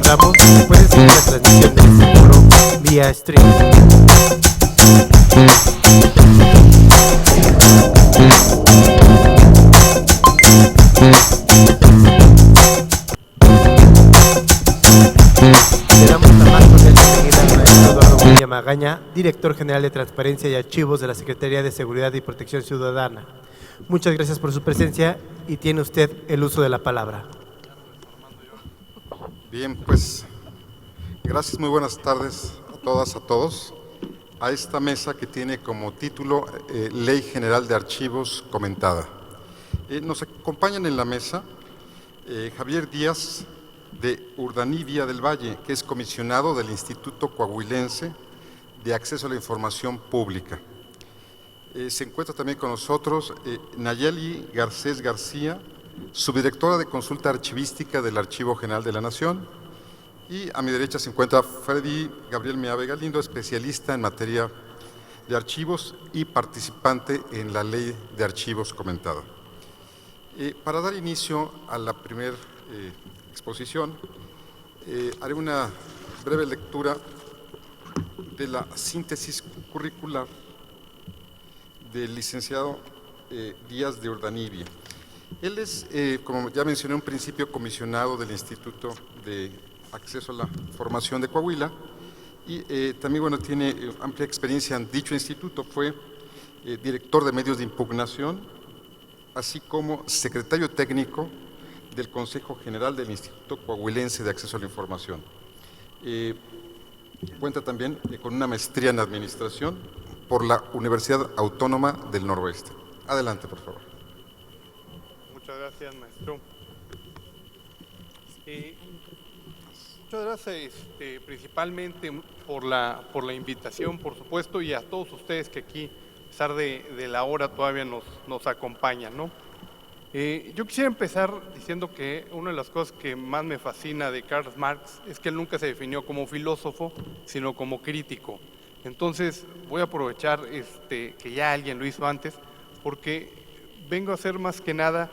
recordamos que pueden seguir la transmisión de este foro vía stream. Le damos la más cordial bienvenida al maestro Eduardo Bonilla Magaña, director general de Transparencia y Archivos de la Secretaría de Seguridad y Protección Ciudadana. Muchas gracias por su presencia y tiene usted el uso de la palabra. Bien, pues gracias, muy buenas tardes a todas, a todos, a esta mesa que tiene como título Ley General de Archivos comentada. Nos acompañan en la mesa Javier Díaz de Urdanibia del Valle, que es comisionado del Instituto Coahuilense de Acceso a la Información Pública. Se encuentra también con nosotros Nayeli Garcés García, subdirectora de Consulta Archivística del Archivo General de la Nación, y a mi derecha se encuentra Freddy Gabriel Meave Galindo, especialista en materia de archivos y participante en la Ley de Archivos comentada. Para dar inicio a la primera exposición, haré una breve lectura de la síntesis curricular del licenciado Díaz de Urdanibia. Él es, como ya mencioné, un principio comisionado del Instituto de Acceso a la Información de Coahuila y también, bueno, tiene amplia experiencia en dicho instituto. Fue director de medios de impugnación, así como secretario técnico del Consejo General del Instituto Coahuilense de Acceso a la Información. Cuenta también con una maestría en Administración por la Universidad Autónoma del Noroeste. Adelante, por favor. Muchas gracias, maestro. Muchas gracias principalmente por la invitación, por supuesto, y a todos ustedes que aquí, a pesar de la hora, todavía nos acompañan, ¿no? Yo quisiera empezar diciendo que una de las cosas que más me fascina de Karl Marx es que él nunca se definió como filósofo, sino como crítico. Entonces voy a aprovechar que ya alguien lo hizo antes, porque vengo a hacer más que nada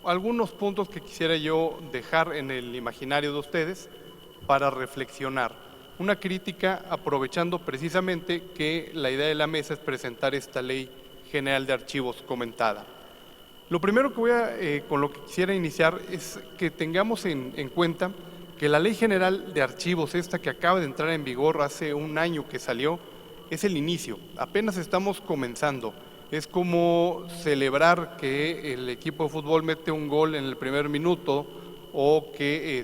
algunos puntos que quisiera yo dejar en el imaginario de ustedes para reflexionar. Una crítica aprovechando precisamente que la idea de la mesa es presentar esta Ley General de Archivos comentada. Lo primero que con lo que quisiera iniciar es que tengamos en cuenta que la Ley General de Archivos, esta que acaba de entrar en vigor hace un año que salió, es el inicio, apenas estamos comenzando. Es como celebrar que el equipo de fútbol mete un gol en el primer minuto o que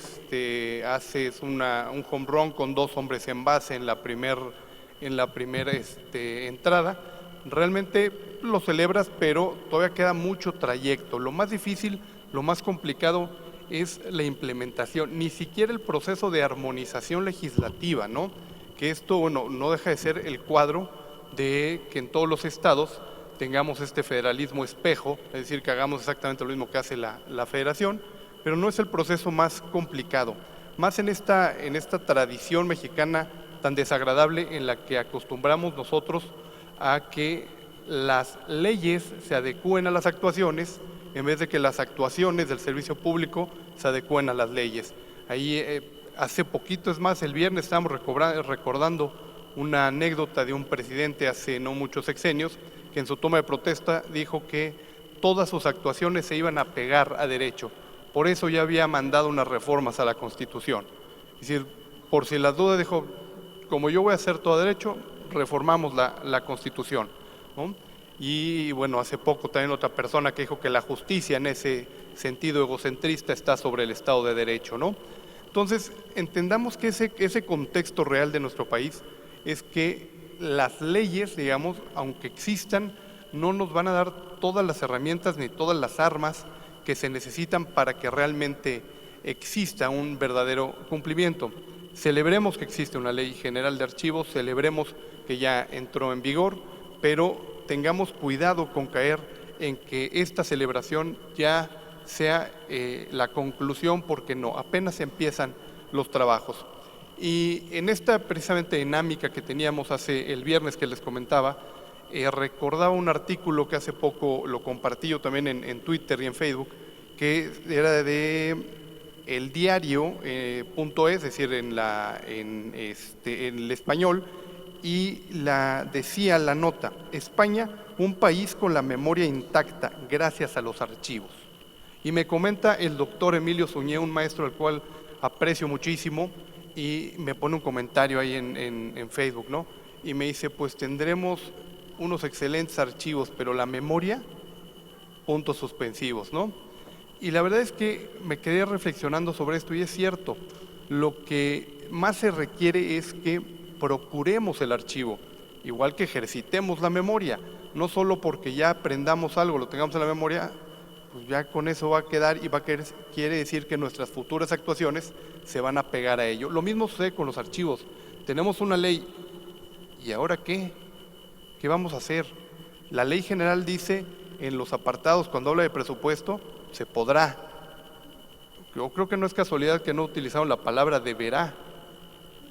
haces un home run con 2 hombres en base en la primera entrada. Realmente lo celebras, pero todavía queda mucho trayecto. Lo más difícil, lo más complicado es la implementación, ni siquiera el proceso de armonización legislativa, ¿no? Que esto, bueno, no deja de ser el cuadro de que en todos los estados tengamos este federalismo espejo, es decir, que hagamos exactamente lo mismo que hace la federación, pero no es el proceso más complicado, más en esta tradición mexicana tan desagradable en la que acostumbramos nosotros a que las leyes se adecúen a las actuaciones en vez de que las actuaciones del servicio público se adecúen a las leyes. Ahí hace poquito, es más, el viernes estábamos recordando una anécdota de un presidente hace no muchos sexenios que en su toma de protesta dijo que todas sus actuaciones se iban a pegar a derecho. Por eso ya había mandado unas reformas a la Constitución. Es decir, por si las dudas dijo, como yo voy a hacer todo a derecho, reformamos la Constitución, ¿no? Y bueno, hace poco también otra persona que dijo que la justicia en ese sentido egocentrista está sobre el Estado de Derecho, ¿no? Entonces, entendamos que ese contexto real de nuestro país es que las leyes, digamos, aunque existan, no nos van a dar todas las herramientas ni todas las armas que se necesitan para que realmente exista un verdadero cumplimiento. Celebremos que existe una Ley General de Archivos, celebremos que ya entró en vigor, pero tengamos cuidado con caer en que esta celebración ya sea la conclusión, porque no, apenas empiezan los trabajos. Y en esta precisamente dinámica que teníamos el viernes que les comentaba, recordaba un artículo que hace poco lo compartí yo también en Twitter y en Facebook, que era de el diario .es, es decir, en el español, y decía la nota: España, un país con la memoria intacta gracias a los archivos. Y me comenta el doctor Emilio Suñé, un maestro al cual aprecio muchísimo, y me pone un comentario ahí en Facebook, ¿no? Y me dice, pues tendremos unos excelentes archivos, pero la memoria, puntos suspensivos, ¿no? Y la verdad es que me quedé reflexionando sobre esto, y es cierto, lo que más se requiere es que procuremos el archivo, igual que ejercitemos la memoria, no solo porque ya aprendamos algo, lo tengamos en la memoria, pues ya con eso va a quedar y quiere decir que nuestras futuras actuaciones se van a pegar a ello. Lo mismo sucede con los archivos. Tenemos una ley, ¿y ahora qué? ¿Qué vamos a hacer? La ley general dice en los apartados, cuando habla de presupuesto, se podrá. Yo creo que no es casualidad que no utilizaron la palabra deberá.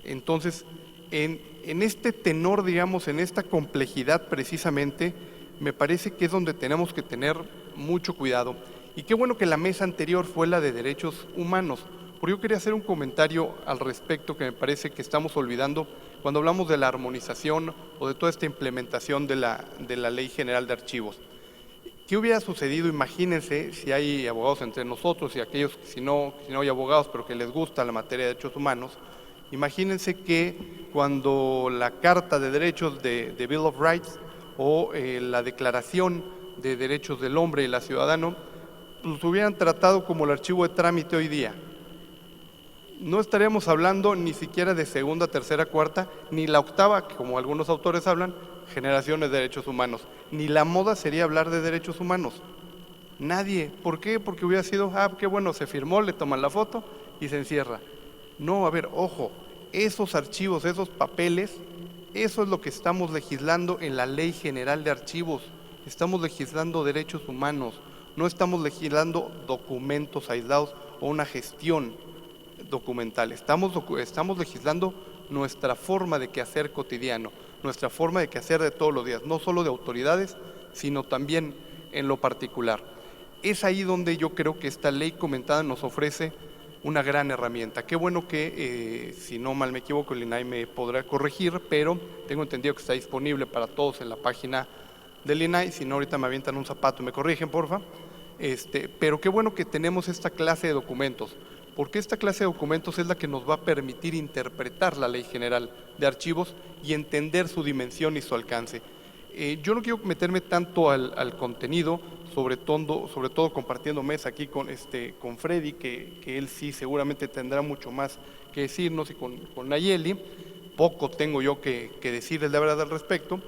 Entonces, en este tenor, digamos, en esta complejidad precisamente, me parece que es donde tenemos que tener mucho cuidado. Y qué bueno que la mesa anterior fue la de derechos humanos, porque yo quería hacer un comentario al respecto que me parece que estamos olvidando cuando hablamos de la armonización o de toda esta implementación de la Ley General de Archivos. ¿Qué hubiera sucedido? Imagínense si hay abogados entre nosotros y aquellos, si no hay abogados, pero que les gusta la materia de derechos humanos. Imagínense que cuando la Carta de Derechos de Bill of Rights o la Declaración de Derechos del Hombre y la Ciudadano, pues hubieran tratado como el archivo de trámite hoy día. No estaríamos hablando ni siquiera de segunda, tercera, cuarta, ni la octava, como algunos autores hablan, generaciones de derechos humanos. Ni la moda sería hablar de derechos humanos. Nadie. ¿Por qué? Porque hubiera sido, qué bueno, se firmó, le toman la foto y se encierra. No, a ver, ojo, esos archivos, esos papeles, eso es lo que estamos legislando en la Ley General de Archivos. Estamos legislando derechos humanos, no estamos legislando documentos aislados o una gestión documental. Estamos legislando nuestra forma de quehacer cotidiano, nuestra forma de quehacer de todos los días, no solo de autoridades, sino también en lo particular. Es ahí donde yo creo que esta ley comentada nos ofrece una gran herramienta. Qué bueno que, si no mal me equivoco, el INAI me podrá corregir, pero tengo entendido que está disponible para todos en la página del INAI. Si no, ahorita me avientan un zapato y me corrigen, porfa. Pero qué bueno que tenemos esta clase de documentos, porque esta clase de documentos es la que nos va a permitir interpretar la Ley General de Archivos y entender su dimensión y su alcance. Yo no quiero meterme tanto al contenido, sobre todo compartiendo mesa aquí con Freddy, que él sí seguramente tendrá mucho más que decirnos, y con Nayeli. Poco tengo yo que decirles la verdad al respecto,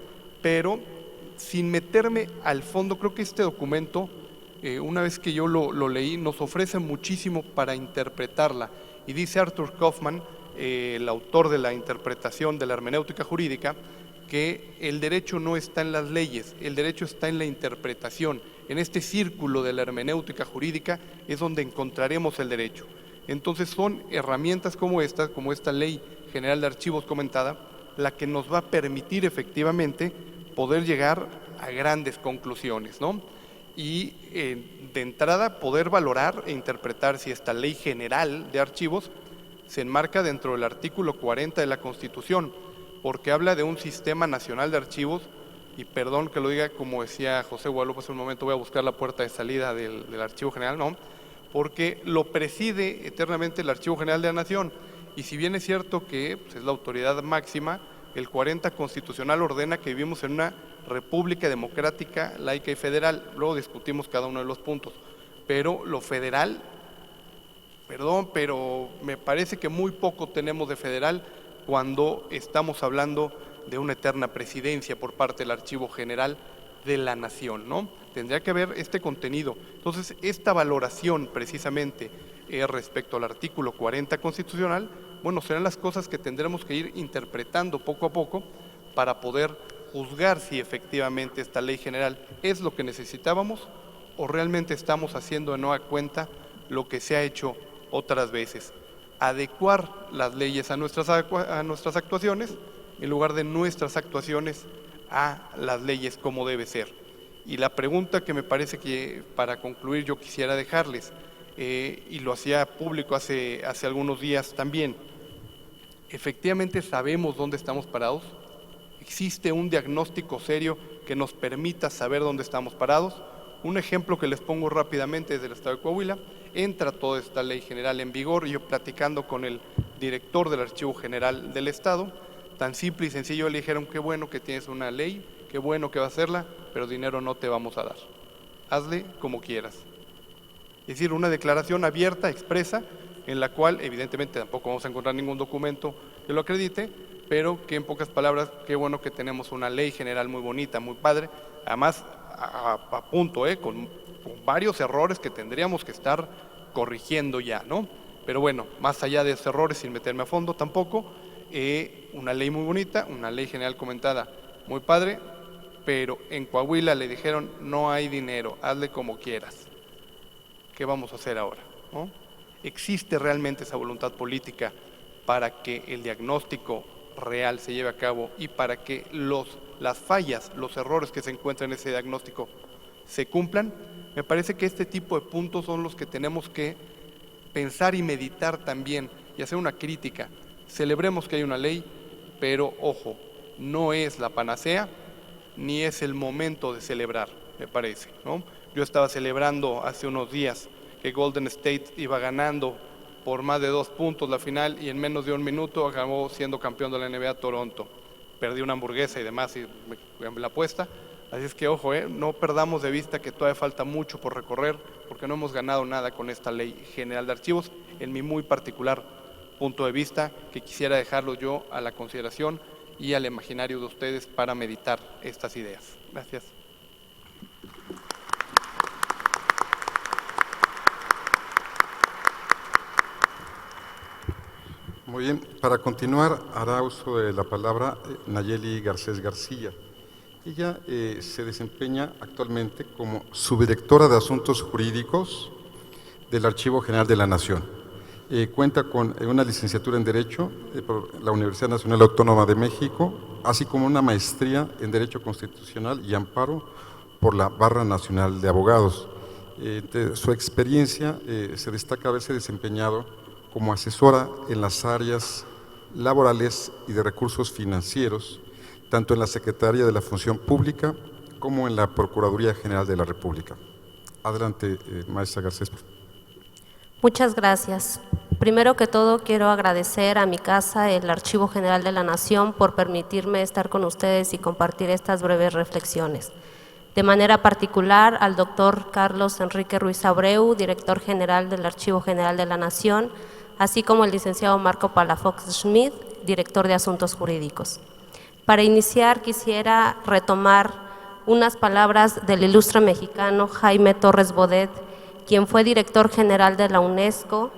pero sin meterme al fondo, creo que este documento, una vez que yo lo leí, nos ofrece muchísimo para interpretarla. Y dice Arthur Kaufman, el autor de la interpretación de la hermenéutica jurídica, que el derecho no está en las leyes, el derecho está en la interpretación. En este círculo de la hermenéutica jurídica es donde encontraremos el derecho. Entonces son herramientas como esta Ley General de Archivos comentada, la que nos va a permitir efectivamente poder llegar a grandes conclusiones, ¿no? Y de entrada poder valorar e interpretar si esta Ley General de Archivos se enmarca dentro del artículo 40 de la Constitución, porque habla de un sistema nacional de archivos, y perdón que lo diga como decía José Guadalupe hace un momento, voy a buscar la puerta de salida del Archivo General, no, porque lo preside eternamente el Archivo General de la Nación, y si bien es cierto que pues, es la autoridad máxima, el 40 constitucional ordena que vivimos en una república democrática, laica y federal. Luego discutimos cada uno de los puntos, pero lo federal, perdón, pero me parece que muy poco tenemos de federal cuando estamos hablando de una eterna presidencia por parte del Archivo General de la Nación, ¿no? Tendría que haber este contenido. Entonces, esta valoración precisamente respecto al artículo 40 constitucional, bueno, serán las cosas que tendremos que ir interpretando poco a poco para poder juzgar si efectivamente esta ley general es lo que necesitábamos o realmente estamos haciendo de nueva cuenta lo que se ha hecho otras veces. Adecuar las leyes a nuestras actuaciones en lugar de nuestras actuaciones a las leyes como debe ser. Y la pregunta que me parece que para concluir yo quisiera dejarles y lo hacía público hace algunos días también. Efectivamente sabemos dónde estamos parados, existe un diagnóstico serio que nos permita saber dónde estamos parados. Un ejemplo que les pongo rápidamente es del Estado de Coahuila. Entra toda esta ley general en vigor y yo platicando con el director del Archivo General del Estado, tan simple y sencillo le dijeron: qué bueno que tienes una ley, qué bueno que va a hacerla, pero dinero no te vamos a dar. Hazle como quieras. Es decir, una declaración abierta, expresa, en la cual evidentemente tampoco vamos a encontrar ningún documento que lo acredite, pero que en pocas palabras, qué bueno que tenemos una ley general muy bonita, muy padre, además a punto, con varios errores que tendríamos que estar corrigiendo ya, ¿no? Pero bueno, más allá de esos errores, sin meterme a fondo tampoco, una ley muy bonita, una ley general comentada muy padre, pero en Coahuila le dijeron: no hay dinero, hazle como quieras. ¿Qué vamos a hacer ahora, no? ¿Existe realmente esa voluntad política para que el diagnóstico real se lleve a cabo y para que las fallas, los errores que se encuentran en ese diagnóstico se cumplan? Me parece que este tipo de puntos son los que tenemos que pensar y meditar también y hacer una crítica. Celebremos que hay una ley, pero ojo, no es la panacea ni es el momento de celebrar, me parece, ¿no? Yo estaba celebrando hace unos días que Golden State iba ganando por más de 2 puntos la final y en menos de 1 minuto acabó siendo campeón de la NBA Toronto. Perdí una hamburguesa y demás y la apuesta. Así es que ojo, no perdamos de vista que todavía falta mucho por recorrer, porque no hemos ganado nada con esta Ley General de Archivos, en mi muy particular punto de vista, que quisiera dejarlo yo a la consideración y al imaginario de ustedes para meditar estas ideas. Gracias. Muy bien, para continuar hará uso de la palabra Nayeli Garcés García. Ella se desempeña actualmente como subdirectora de Asuntos Jurídicos del Archivo General de la Nación. Cuenta con una licenciatura en Derecho por la Universidad Nacional Autónoma de México, así como una maestría en Derecho Constitucional y Amparo por la Barra Nacional de Abogados. De su experiencia se destaca haberse desempeñado como asesora en las áreas laborales y de recursos financieros, tanto en la Secretaría de la Función Pública como en la Procuraduría General de la República. Adelante, maestra Garcés. Muchas gracias. Primero que todo, quiero agradecer a mi casa, el Archivo General de la Nación, por permitirme estar con ustedes y compartir estas breves reflexiones. De manera particular, al doctor Carlos Enrique Ruiz Abreu, director general del Archivo General de la Nación, así como el licenciado Marco Palafox Schmidt, director de Asuntos Jurídicos. Para iniciar, quisiera retomar unas palabras del ilustre mexicano Jaime Torres Bodet, quien fue director general de la UNESCO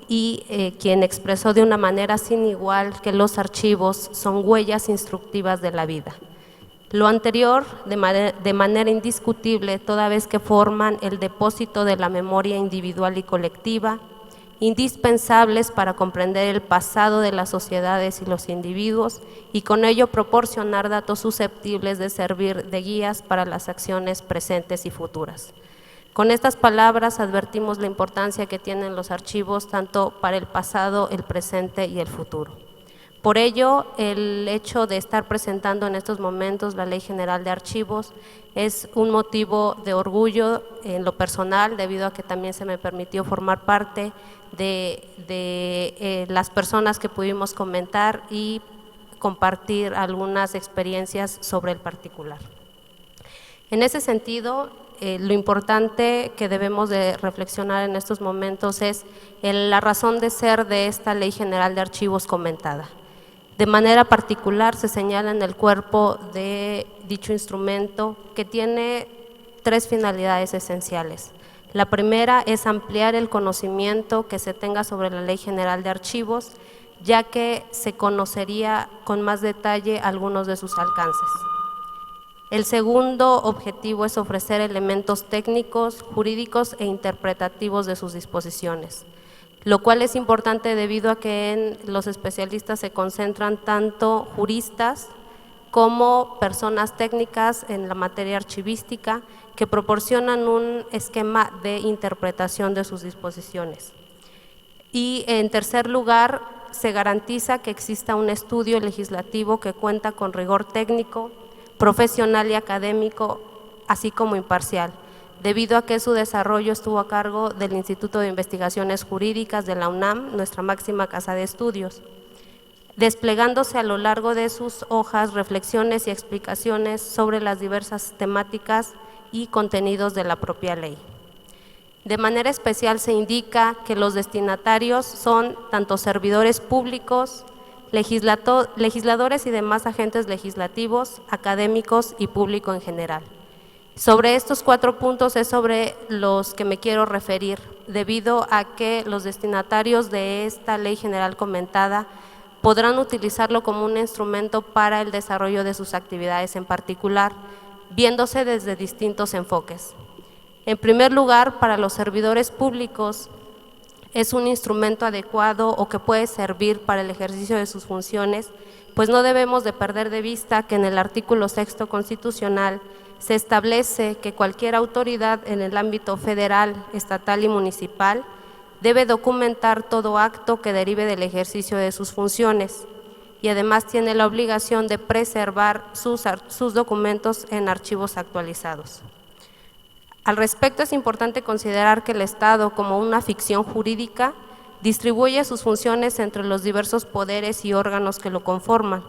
y quien expresó de una manera sin igual que los archivos son huellas instructivas de la vida. Lo anterior, de manera indiscutible, toda vez que forman el depósito de la memoria individual y colectiva, indispensables para comprender el pasado de las sociedades y los individuos y con ello proporcionar datos susceptibles de servir de guías para las acciones presentes y futuras. Con estas palabras advertimos la importancia que tienen los archivos tanto para el pasado, el presente y el futuro. Por ello, el hecho de estar presentando en estos momentos la Ley General de Archivos es un motivo de orgullo en lo personal, debido a que también se me permitió formar parte de las personas que pudimos comentar y compartir algunas experiencias sobre el particular. En ese sentido, lo importante que debemos de reflexionar en estos momentos es la razón de ser de esta Ley General de Archivos comentada. De manera particular se señala en el cuerpo de dicho instrumento que tiene 3 finalidades esenciales. La primera es ampliar el conocimiento que se tenga sobre la Ley General de Archivos, ya que se conocería con más detalle algunos de sus alcances. El segundo objetivo es ofrecer elementos técnicos, jurídicos e interpretativos de sus disposiciones, lo cual es importante debido a que en los especialistas se concentran tanto juristas como personas técnicas en la materia archivística que proporcionan un esquema de interpretación de sus disposiciones. Y en tercer lugar, se garantiza que exista un estudio legislativo que cuenta con rigor técnico, profesional y académico, así como imparcial, debido a que su desarrollo estuvo a cargo del Instituto de Investigaciones Jurídicas de la UNAM, nuestra máxima casa de estudios, desplegándose a lo largo de sus hojas reflexiones y explicaciones sobre las diversas temáticas y contenidos de la propia ley. De manera especial se indica que los destinatarios son tanto servidores públicos, legisladores y demás agentes legislativos, académicos y público en general. Sobre estos 4 puntos es sobre los que me quiero referir, debido a que los destinatarios de esta ley general comentada podrán utilizarlo como un instrumento para el desarrollo de sus actividades en particular, viéndose desde distintos enfoques. En primer lugar, para los servidores públicos es un instrumento adecuado o que puede servir para el ejercicio de sus funciones, pues no debemos de perder de vista que en el artículo 6º constitucional se establece que cualquier autoridad en el ámbito federal, estatal y municipal debe documentar todo acto que derive del ejercicio de sus funciones y además tiene la obligación de preservar sus documentos en archivos actualizados. Al respecto, es importante considerar que el Estado, como una ficción jurídica, distribuye sus funciones entre los diversos poderes y órganos que lo conforman,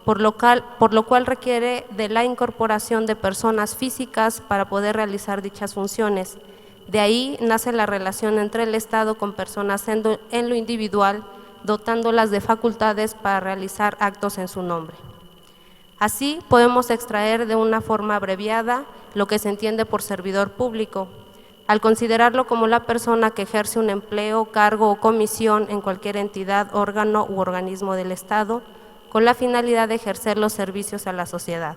por lo cual requiere de la incorporación de personas físicas para poder realizar dichas funciones. De ahí nace la relación entre el Estado con personas en lo individual, dotándolas de facultades para realizar actos en su nombre. Así podemos extraer de una forma abreviada lo que se entiende por servidor público, al considerarlo como la persona que ejerce un empleo, cargo o comisión en cualquier entidad, órgano u organismo del Estado, con la finalidad de ejercer los servicios a la sociedad.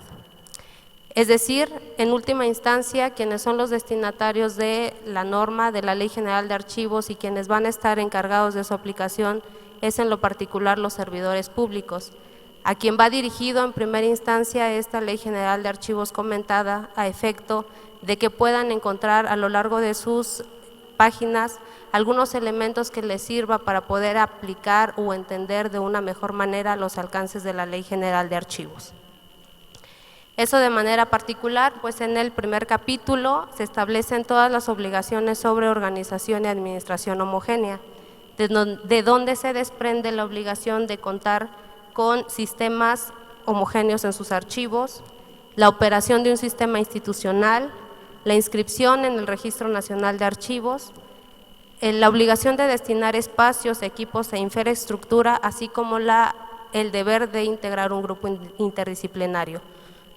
Es decir, en última instancia, quienes son los destinatarios de la norma de la Ley General de Archivos y quienes van a estar encargados de su aplicación es en lo particular los servidores públicos, a quien va dirigido en primera instancia esta Ley General de Archivos comentada a efecto de que puedan encontrar a lo largo de sus páginas algunos elementos que les sirva para poder aplicar o entender de una mejor manera los alcances de la Ley General de Archivos. Eso de manera particular, pues en el primer capítulo se establecen todas las obligaciones sobre organización y administración homogénea, de donde se desprende la obligación de contar con sistemas homogéneos en sus archivos, la operación de un sistema institucional, la inscripción en el Registro Nacional de Archivos, la obligación de destinar espacios, equipos e infraestructura, así como el deber de integrar un grupo interdisciplinario.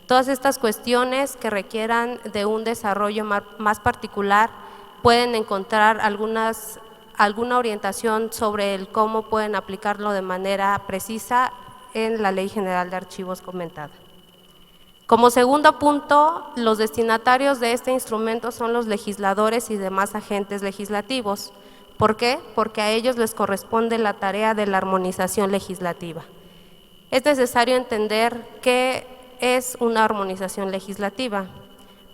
Todas estas cuestiones que requieran de un desarrollo más particular pueden encontrar alguna orientación sobre el cómo pueden aplicarlo de manera precisa en la Ley General de Archivos comentada. Como segundo punto, los destinatarios de este instrumento son los legisladores y demás agentes legislativos. ¿Por qué? Porque a ellos les corresponde la tarea de la armonización legislativa. Es necesario entender qué es una armonización legislativa,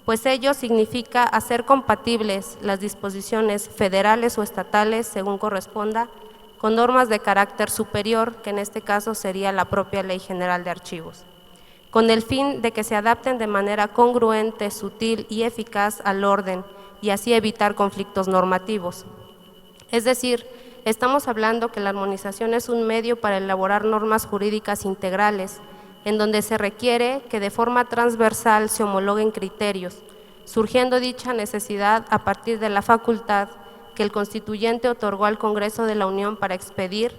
pues ello significa hacer compatibles las disposiciones federales o estatales, según corresponda, con normas de carácter superior, que en este caso sería la propia Ley General de Archivos, con el fin de que se adapten de manera congruente, sutil y eficaz al orden y así evitar conflictos normativos. Es decir, estamos hablando que la armonización es un medio para elaborar normas jurídicas integrales, en donde se requiere que de forma transversal se homologuen criterios, surgiendo dicha necesidad a partir de la facultad que el constituyente otorgó al Congreso de la Unión para expedir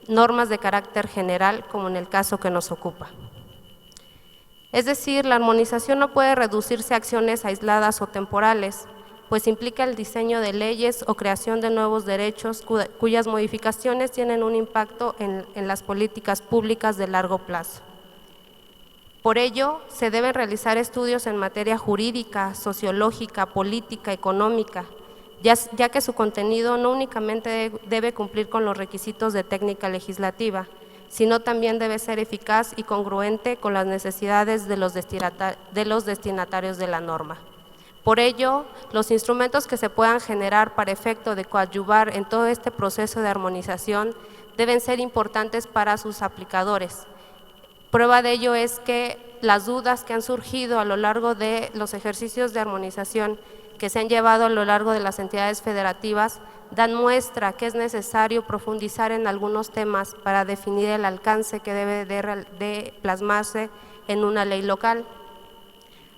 normas de carácter general, como en el caso que nos ocupa. Es decir, la armonización no puede reducirse a acciones aisladas o temporales, pues implica el diseño de leyes o creación de nuevos derechos cuyas modificaciones tienen un impacto en las políticas públicas de largo plazo. Por ello, se deben realizar estudios en materia jurídica, sociológica, política, económica, ya que su contenido no únicamente debe cumplir con los requisitos de técnica legislativa, sino también debe ser eficaz y congruente con las necesidades de los destinatarios de la norma. Por ello, los instrumentos que se puedan generar para efecto de coadyuvar en todo este proceso de armonización deben ser importantes para sus aplicadores. Prueba de ello es que las dudas que han surgido a lo largo de los ejercicios de armonización que se han llevado a lo largo de las entidades federativas dan muestra que es necesario profundizar en algunos temas para definir el alcance que debe de plasmarse en una ley local.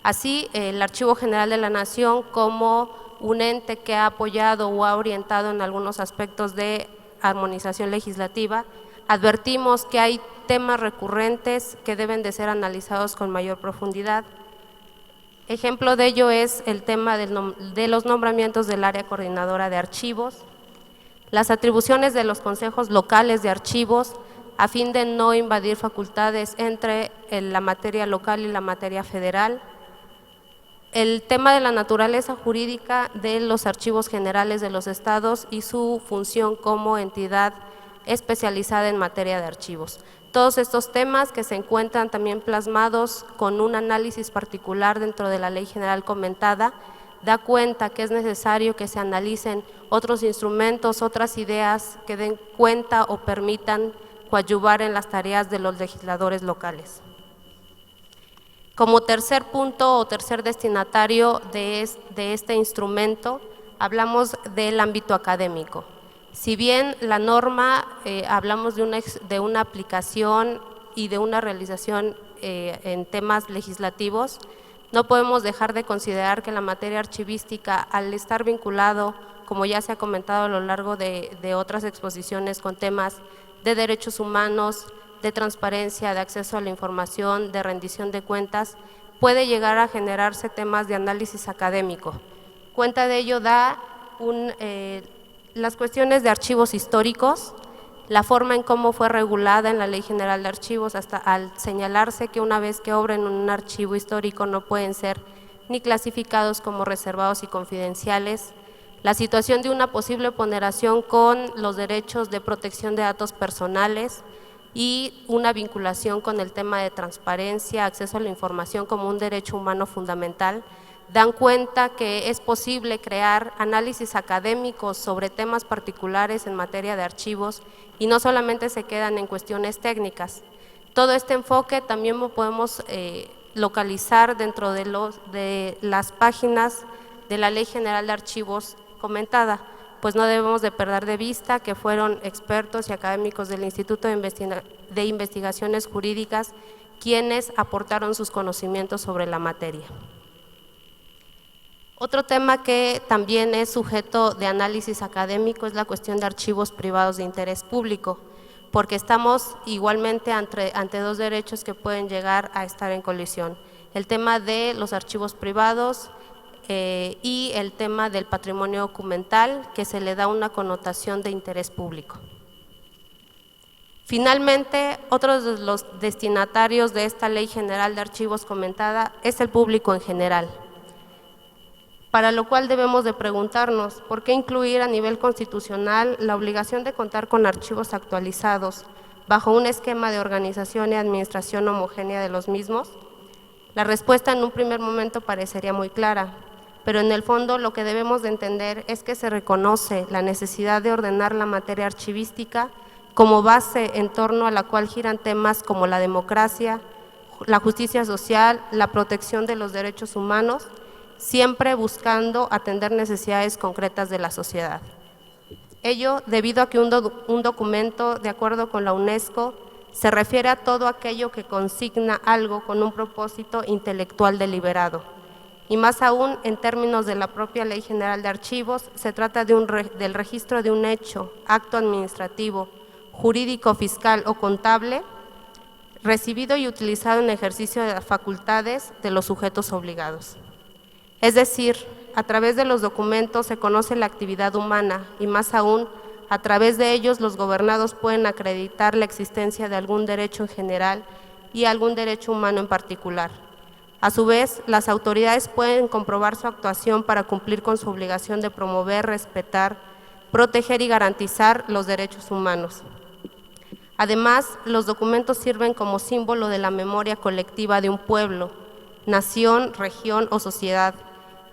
Así, el Archivo General de la Nación, como un ente que ha apoyado o ha orientado en algunos aspectos de armonización legislativa, advertimos que hay temas recurrentes que deben de ser analizados con mayor profundidad. Ejemplo de ello es el tema de los nombramientos del área coordinadora de archivos, las atribuciones de los consejos locales de archivos, a fin de no invadir facultades entre la materia local y la materia federal, el tema de la naturaleza jurídica de los archivos generales de los estados y su función como entidad especializada en materia de archivos. Todos estos temas que se encuentran también plasmados con un análisis particular dentro de la Ley General comentada, da cuenta que es necesario que se analicen otros instrumentos, otras ideas que den cuenta o permitan coadyuvar en las tareas de los legisladores locales. Como tercer punto o tercer destinatario de este instrumento, hablamos del ámbito académico. Si bien la norma, hablamos de una aplicación y de una realización en temas legislativos, no podemos dejar de considerar que la materia archivística, al estar vinculado, como ya se ha comentado a lo largo de otras exposiciones, con temas de derechos humanos, de transparencia, de acceso a la información, de rendición de cuentas, puede llegar a generarse temas de análisis académico. Cuenta de ello da las cuestiones de archivos históricos, la forma en cómo fue regulada en la Ley General de Archivos, hasta al señalarse que una vez que obren en un archivo histórico no pueden ser ni clasificados como reservados y confidenciales, la situación de una posible ponderación con los derechos de protección de datos personales y una vinculación con el tema de transparencia, acceso a la información como un derecho humano fundamental, dan cuenta que es posible crear análisis académicos sobre temas particulares en materia de archivos y no solamente se quedan en cuestiones técnicas. Todo este enfoque también lo podemos localizar dentro de las páginas de la Ley General de Archivos comentada, pues no debemos de perder de vista que fueron expertos y académicos del Instituto de Investigaciones Jurídicas quienes aportaron sus conocimientos sobre la materia. Otro tema que también es sujeto de análisis académico es la cuestión de archivos privados de interés público, porque estamos igualmente ante dos derechos que pueden llegar a estar en colisión. El tema de los archivos privados y el tema del patrimonio documental, que se le da una connotación de interés público. Finalmente, otro de los destinatarios de esta Ley General de Archivos comentada es el público en general, para lo cual debemos de preguntarnos por qué incluir a nivel constitucional la obligación de contar con archivos actualizados bajo un esquema de organización y administración homogénea de los mismos. La respuesta en un primer momento parecería muy clara, pero en el fondo lo que debemos de entender es que se reconoce la necesidad de ordenar la materia archivística como base en torno a la cual giran temas como la democracia, la justicia social, la protección de los derechos humanos, siempre buscando atender necesidades concretas de la sociedad. Ello debido a que un documento, de acuerdo con la UNESCO, se refiere a todo aquello que consigna algo con un propósito intelectual deliberado. Y más aún, en términos de la propia Ley General de Archivos, se trata del registro de un hecho, acto administrativo, jurídico, fiscal o contable, recibido y utilizado en ejercicio de las facultades de los sujetos obligados. Es decir, a través de los documentos se conoce la actividad humana y más aún, a través de ellos los gobernados pueden acreditar la existencia de algún derecho en general y algún derecho humano en particular. A su vez, las autoridades pueden comprobar su actuación para cumplir con su obligación de promover, respetar, proteger y garantizar los derechos humanos. Además, los documentos sirven como símbolo de la memoria colectiva de un pueblo, nación, región o sociedad,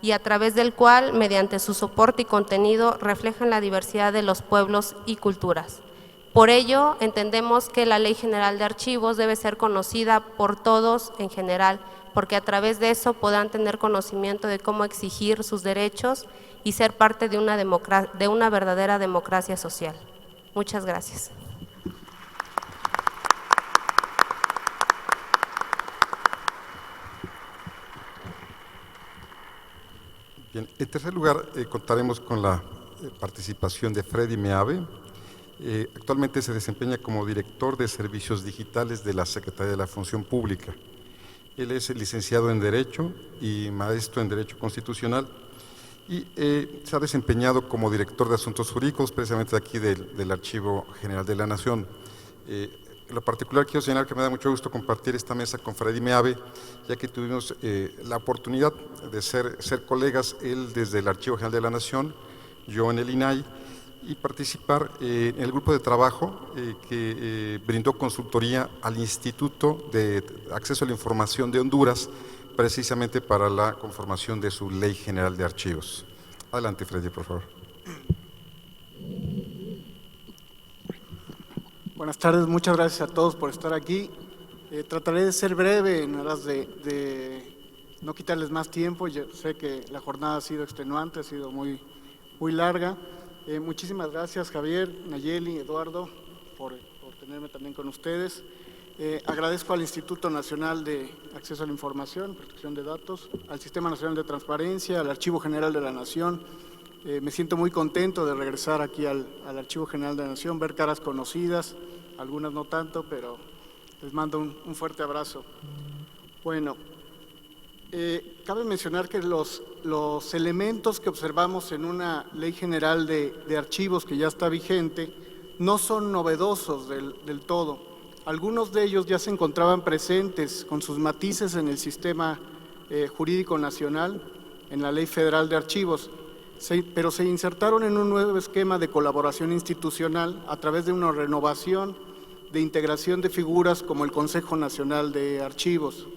y a través del cual, mediante su soporte y contenido, reflejan la diversidad de los pueblos y culturas. Por ello, entendemos que la Ley General de Archivos debe ser conocida por todos en general, porque a través de eso podrán tener conocimiento de cómo exigir sus derechos y ser parte de una verdadera democracia social. Muchas gracias. Bien, en tercer lugar, contaremos con la participación de Freddy Meave. Actualmente se desempeña como director de Servicios Digitales de la Secretaría de la Función Pública. Él es licenciado en Derecho y maestro en Derecho Constitucional y se ha desempeñado como director de Asuntos Jurídicos, precisamente aquí del Archivo General de la Nación. En lo particular quiero señalar que me da mucho gusto compartir esta mesa con Freddy Meave, ya que tuvimos la oportunidad de ser colegas, él desde el Archivo General de la Nación, yo en el INAI, y participar en el grupo de trabajo que brindó consultoría al Instituto de Acceso a la Información de Honduras, precisamente para la conformación de su Ley General de Archivos. Adelante, Freddy, por favor. Buenas tardes, muchas gracias a todos por estar aquí. Trataré de ser breve en aras de no quitarles más tiempo. Yo sé que la jornada ha sido extenuante, ha sido muy larga. Muchísimas gracias, Javier, Nayeli, Eduardo, por tenerme también con ustedes. Agradezco al Instituto Nacional de Acceso a la Información, Protección de Datos, al Sistema Nacional de Transparencia, al Archivo General de la Nación. Me siento muy contento de regresar aquí al Archivo General de la Nación, ver caras conocidas, algunas no tanto, pero les mando un fuerte abrazo. Bueno, cabe mencionar que los elementos que observamos en una Ley General de Archivos que ya está vigente no son novedosos del todo. Algunos de ellos ya se encontraban presentes con sus matices en el sistema jurídico nacional, en la Ley Federal de Archivos, pero se insertaron en un nuevo esquema de colaboración institucional a través de una renovación de integración de figuras como el Consejo Nacional de Archivos.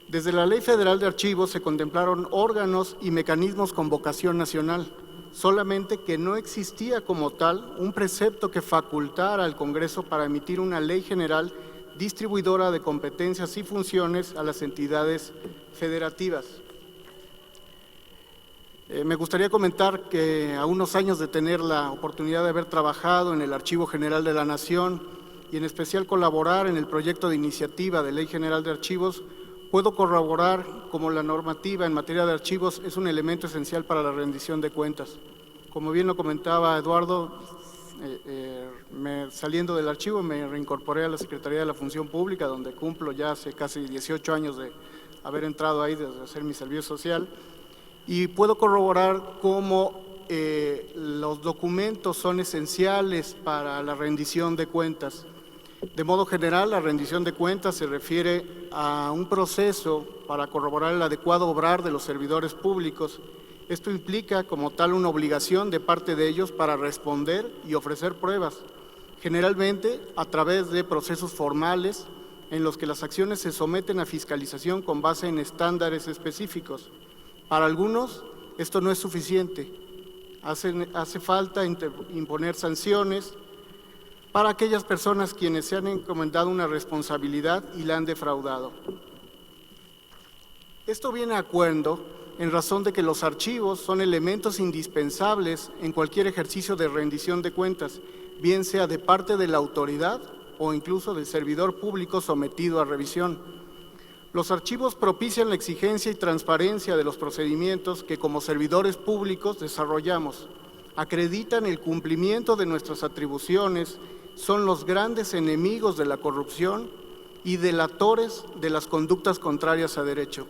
Desde la Ley Federal de Archivos se contemplaron órganos y mecanismos con vocación nacional, solamente que no existía como tal un precepto que facultara al Congreso para emitir una ley general distribuidora de competencias y funciones a las entidades federativas. Me gustaría comentar que a unos años de tener la oportunidad de haber trabajado en el Archivo General de la Nación y en especial colaborar en el proyecto de iniciativa de Ley General de Archivos, puedo corroborar como la normativa en materia de archivos es un elemento esencial para la rendición de cuentas. Como bien lo comentaba Eduardo, saliendo del archivo me reincorporé a la Secretaría de la Función Pública, donde cumplo ya hace casi 18 años de haber entrado ahí, desde hacer mi servicio social, y puedo corroborar cómo los documentos son esenciales para la rendición de cuentas. De modo general, la rendición de cuentas se refiere a un proceso para corroborar el adecuado obrar de los servidores públicos. Esto implica como tal una obligación de parte de ellos para responder y ofrecer pruebas, generalmente a través de procesos formales en los que las acciones se someten a fiscalización con base en estándares específicos. Para algunos esto no es suficiente, hace falta imponer sanciones para aquellas personas quienes se han encomendado una responsabilidad y la han defraudado. Esto viene a cuento en razón de que los archivos son elementos indispensables en cualquier ejercicio de rendición de cuentas, bien sea de parte de la autoridad o incluso del servidor público sometido a revisión. Los archivos propician la exigencia y transparencia de los procedimientos que como servidores públicos desarrollamos, acreditan el cumplimiento de nuestras atribuciones, son los grandes enemigos de la corrupción y delatores de las conductas contrarias a derecho.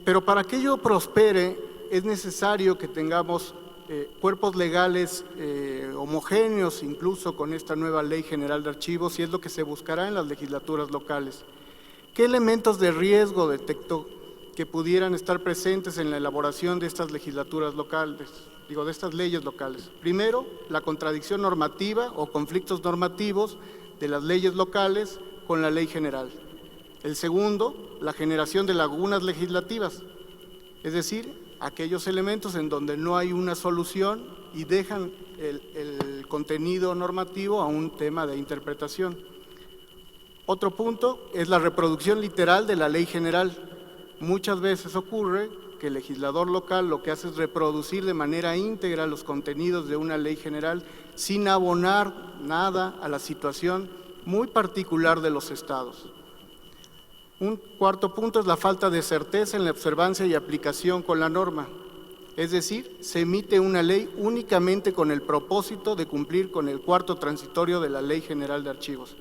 Pero para que ello prospere es necesario que tengamos cuerpos legales homogéneos, incluso con esta nueva Ley General de Archivos, y es lo que se buscará en las legislaturas locales. ¿Qué elementos de riesgo detectó que pudieran estar presentes en la elaboración de estas legislaturas locales? de estas leyes locales. Primero, la contradicción normativa o conflictos normativos de las leyes locales con la ley general. El segundo, la generación de lagunas legislativas, es decir, aquellos elementos en donde no hay una solución y dejan el contenido normativo a un tema de interpretación. Otro punto es la reproducción literal de la ley general. Muchas veces ocurre que el legislador local lo que hace es reproducir de manera íntegra los contenidos de una ley general sin abonar nada a la situación muy particular de los estados. Un cuarto punto es la falta de certeza en la observancia y aplicación con la norma. Es decir, se emite una ley únicamente con el propósito de cumplir con el cuarto transitorio de la Ley General de Archivos.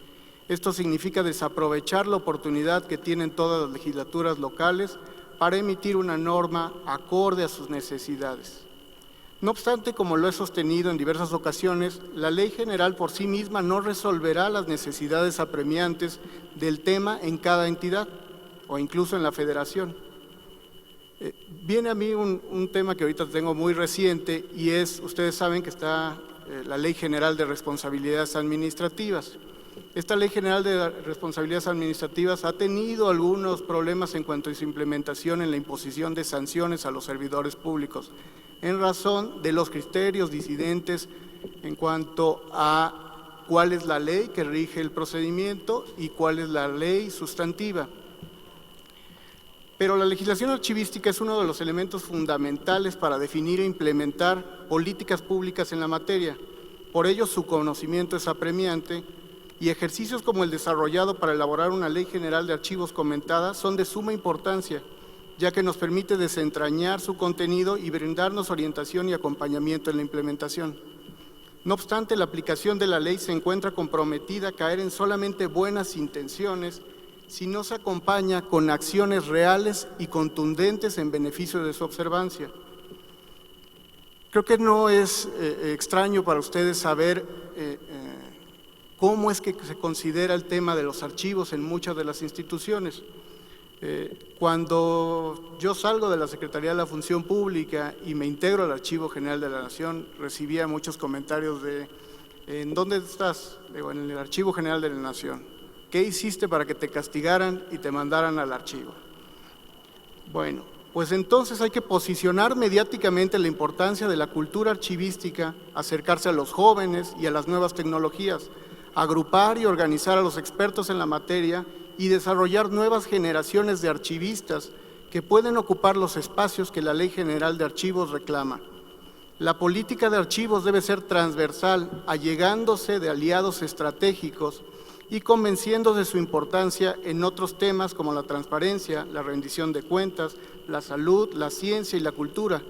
Esto significa desaprovechar la oportunidad que tienen todas las legislaturas locales para emitir una norma acorde a sus necesidades. No obstante, como lo he sostenido en diversas ocasiones, la Ley General por sí misma no resolverá las necesidades apremiantes del tema en cada entidad o incluso en la federación. Viene a mí un tema que ahorita tengo muy reciente y es, ustedes saben que está la Ley General de Responsabilidades Administrativas. Esta Ley General de Responsabilidades Administrativas ha tenido algunos problemas en cuanto a su implementación en la imposición de sanciones a los servidores públicos, en razón de los criterios disidentes en cuanto a cuál es la ley que rige el procedimiento y cuál es la ley sustantiva. Pero la legislación archivística es uno de los elementos fundamentales para definir e implementar políticas públicas en la materia. Por ello, su conocimiento es apremiante y ejercicios como el desarrollado para elaborar una ley general de archivos comentada son de suma importancia, ya que nos permite desentrañar su contenido y brindarnos orientación y acompañamiento en la implementación. No obstante, la aplicación de la ley se encuentra comprometida a caer en solamente buenas intenciones si no se acompaña con acciones reales y contundentes en beneficio de su observancia. Creo que no es extraño para ustedes saber cómo es que se considera el tema de los archivos en muchas de las instituciones. Cuando yo salgo de la Secretaría de la Función Pública y me integro al Archivo General de la Nación, recibía muchos comentarios de ¿en dónde estás? Digo, en el Archivo General de la Nación. ¿Qué hiciste para que te castigaran y te mandaran al archivo? Bueno, pues entonces hay que posicionar mediáticamente la importancia de la cultura archivística, acercarse a los jóvenes y a las nuevas tecnologías, agrupar y organizar a los expertos en la materia y desarrollar nuevas generaciones de archivistas que pueden ocupar los espacios que la Ley General de Archivos reclama. La política de archivos debe ser transversal, allegándose de aliados estratégicos y convenciendo de su importancia en otros temas como la transparencia, la rendición de cuentas, la salud, la ciencia y la cultura,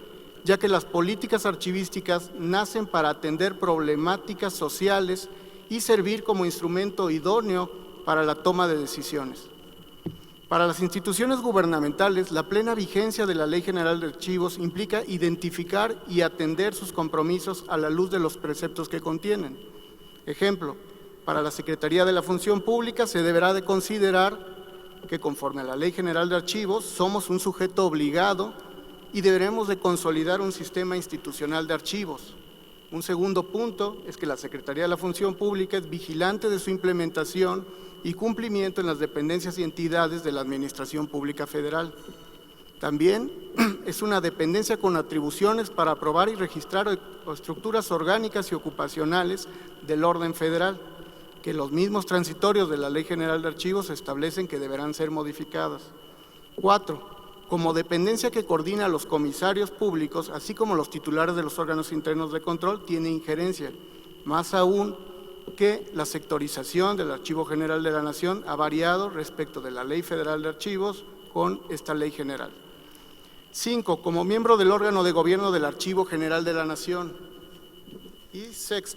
ya que las políticas archivísticas nacen para atender problemáticas sociales y servir como instrumento idóneo para la toma de decisiones. Para las instituciones gubernamentales, la plena vigencia de la Ley General de Archivos implica identificar y atender sus compromisos a la luz de los preceptos que contienen. Ejemplo, para la Secretaría de la Función Pública se deberá de considerar que conforme a la Ley General de Archivos somos un sujeto obligado y deberemos de consolidar un sistema institucional de archivos. Un segundo punto es que la Secretaría de la Función Pública es vigilante de su implementación y cumplimiento en las dependencias y entidades de la Administración Pública Federal. También es una dependencia con atribuciones para aprobar y registrar estructuras orgánicas y ocupacionales del orden federal, que los mismos transitorios de la Ley General de Archivos establecen que deberán ser modificadas. 4. Como dependencia que coordina a los comisarios públicos, así como los titulares de los órganos internos de control, tiene injerencia, más aún que la sectorización del Archivo General de la Nación ha variado respecto de la Ley Federal de Archivos con esta Ley General. 5. Como miembro del órgano de gobierno del Archivo General de la Nación. Y 6.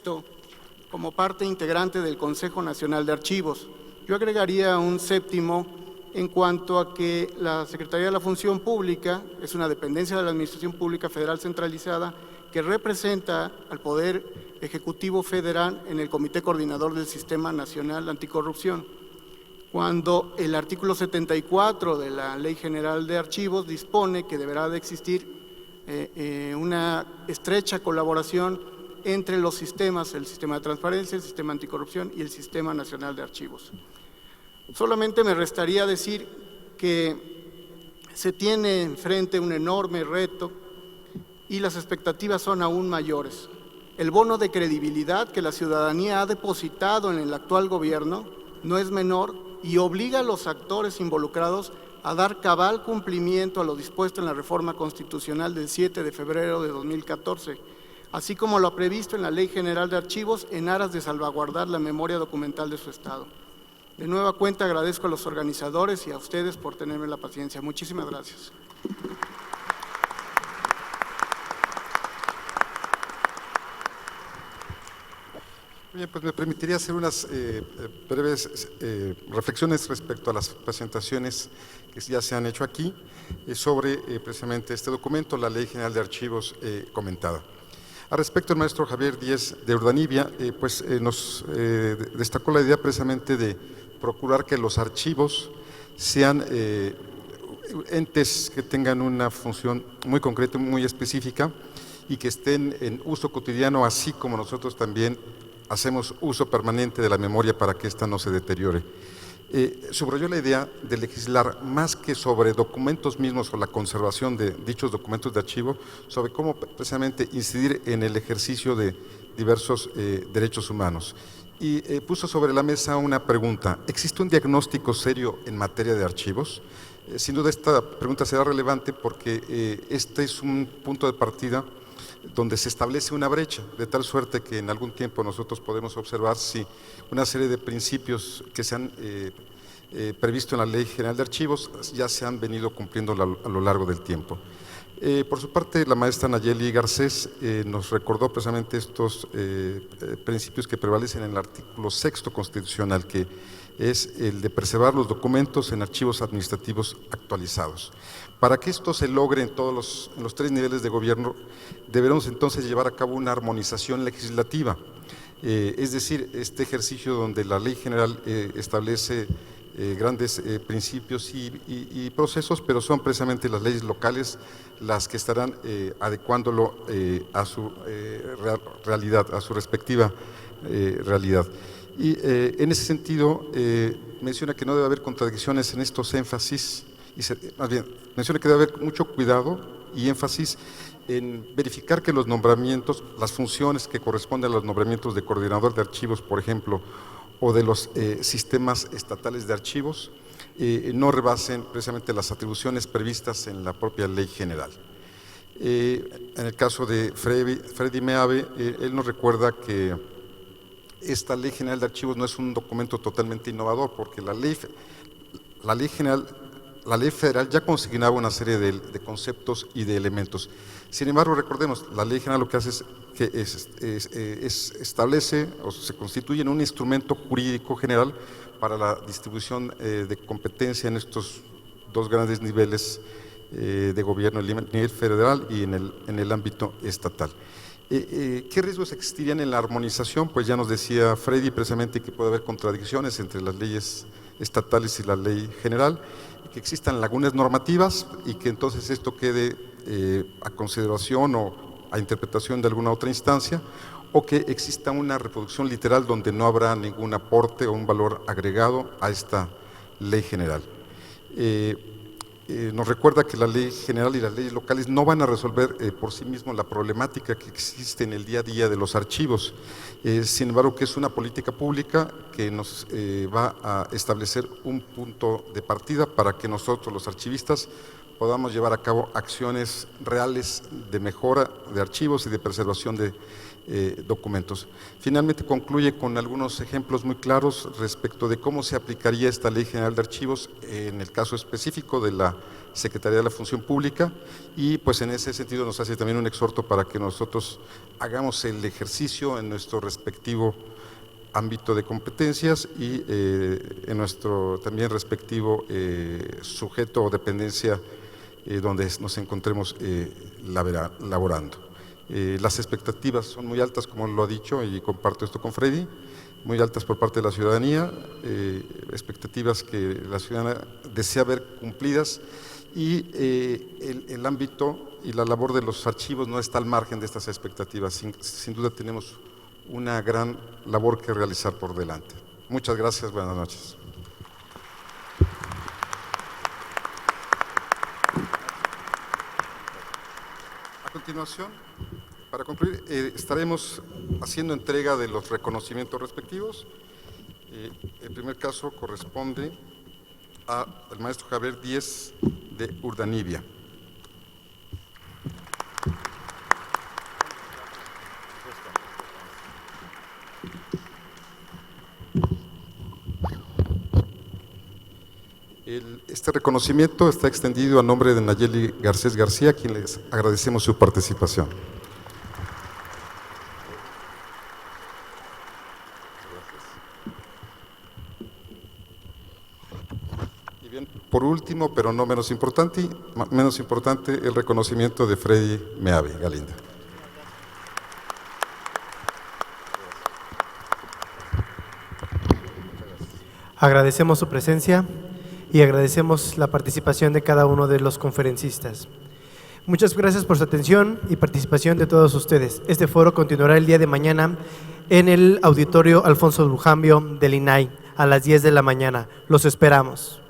Como parte integrante del Consejo Nacional de Archivos. Yo agregaría un 7. en cuanto a que la Secretaría de la Función Pública es una dependencia de la Administración Pública Federal centralizada que representa al Poder Ejecutivo Federal en el Comité Coordinador del Sistema Nacional Anticorrupción, cuando el artículo 74 de la Ley General de Archivos dispone que deberá de existir una estrecha colaboración entre los sistemas, el sistema de transparencia, el sistema anticorrupción y el Sistema Nacional de Archivos. Solamente me restaría decir que se tiene enfrente un enorme reto y las expectativas son aún mayores. El bono de credibilidad que la ciudadanía ha depositado en el actual gobierno no es menor y obliga a los actores involucrados a dar cabal cumplimiento a lo dispuesto en la reforma constitucional del 7 de febrero de 2014, así como lo previsto en la Ley General de Archivos en aras de salvaguardar la memoria documental de su Estado. De nueva cuenta agradezco a los organizadores y a ustedes por tenerme la paciencia. Muchísimas gracias. Bien, pues me permitiría hacer unas breves reflexiones respecto a las presentaciones que ya se han hecho aquí sobre precisamente este documento, la Ley General de Archivos comentada. Al respecto, el maestro Javier Díez de Urdanibia nos destacó la idea precisamente de procurar que los archivos sean entes que tengan una función muy concreta, muy específica y que estén en uso cotidiano, así como nosotros también hacemos uso permanente de la memoria para que ésta no se deteriore. Subrayó la idea de legislar más que sobre documentos mismos o la conservación de dichos documentos de archivo, sobre cómo precisamente incidir en el ejercicio de diversos derechos humanos. Y puso sobre la mesa una pregunta: ¿existe un diagnóstico serio en materia de archivos? Sin duda esta pregunta será relevante porque este es un punto de partida donde se establece una brecha, de tal suerte que en algún tiempo nosotros podemos observar si una serie de principios que se han previsto en la Ley General de Archivos ya se han venido cumpliendo a lo largo del tiempo. Por su parte, la maestra Nayeli Garcés nos recordó precisamente estos principios que prevalecen en el artículo 6º constitucional, que es el de preservar los documentos en archivos administrativos actualizados. Para que esto se logre en todos los tres niveles de gobierno, deberemos entonces llevar a cabo una armonización legislativa, es decir, este ejercicio donde la Ley General establece grandes principios y procesos, pero son precisamente las leyes locales las que estarán adecuándolo a su realidad, a su respectiva realidad. Y en ese sentido menciona que no debe haber contradicciones en estos énfasis, más bien menciona que debe haber mucho cuidado y énfasis en verificar que los nombramientos, las funciones que corresponden a los nombramientos de coordinador de archivos, por ejemplo, o de los sistemas estatales de archivos, no rebasen precisamente las atribuciones previstas en la propia Ley General. En el caso de Freddy Meave, él nos recuerda que esta Ley General de Archivos no es un documento totalmente innovador, porque la ley federal ya consignaba una serie de conceptos y de elementos. Sin embargo, recordemos, la Ley General lo que hace es establece o se constituye en un instrumento jurídico general para la distribución de competencia en estos dos grandes niveles de gobierno, el nivel federal y en el ámbito estatal. ¿Qué riesgos existirían en la armonización? Pues ya nos decía Freddy precisamente que puede haber contradicciones entre las leyes estatales y la Ley General, que existan lagunas normativas y que entonces esto quede a consideración o a interpretación de alguna otra instancia, o que exista una reproducción literal donde no habrá ningún aporte o un valor agregado a esta Ley General. Nos recuerda que la Ley General y las leyes locales no van a resolver por sí mismos la problemática que existe en el día a día de los archivos, sin embargo que es una política pública que nos va a establecer un punto de partida para que nosotros los archivistas podamos llevar a cabo acciones reales de mejora de archivos y de preservación de documentos. Finalmente concluye con algunos ejemplos muy claros respecto de cómo se aplicaría esta Ley General de Archivos en el caso específico de la Secretaría de la Función Pública, y pues en ese sentido nos hace también un exhorto para que nosotros hagamos el ejercicio en nuestro respectivo ámbito de competencias y en nuestro también respectivo sujeto o dependencia donde nos encontremos laborando. Las expectativas son muy altas, como lo ha dicho, y comparto esto con Freddy, muy altas por parte de la ciudadanía, expectativas que la ciudadanía desea ver cumplidas, y el ámbito y la labor de los archivos no está al margen de estas expectativas. Sin duda tenemos una gran labor que realizar por delante. Muchas gracias, buenas noches. A continuación, para concluir, estaremos haciendo entrega de los reconocimientos respectivos. El primer caso corresponde al maestro Javier Díez de Urdanibia. Este reconocimiento está extendido a nombre de Nayeli Garcés García, a quien les agradecemos su participación. Y bien, por último, pero no menos importante, el reconocimiento de Freddy Meave Galinda. Agradecemos su presencia y agradecemos la participación de cada uno de los conferencistas. Muchas gracias por su atención y participación de todos ustedes. Este foro continuará el día de mañana en el auditorio Alfonso Lujambio del INAI a las 10 de la mañana. Los esperamos.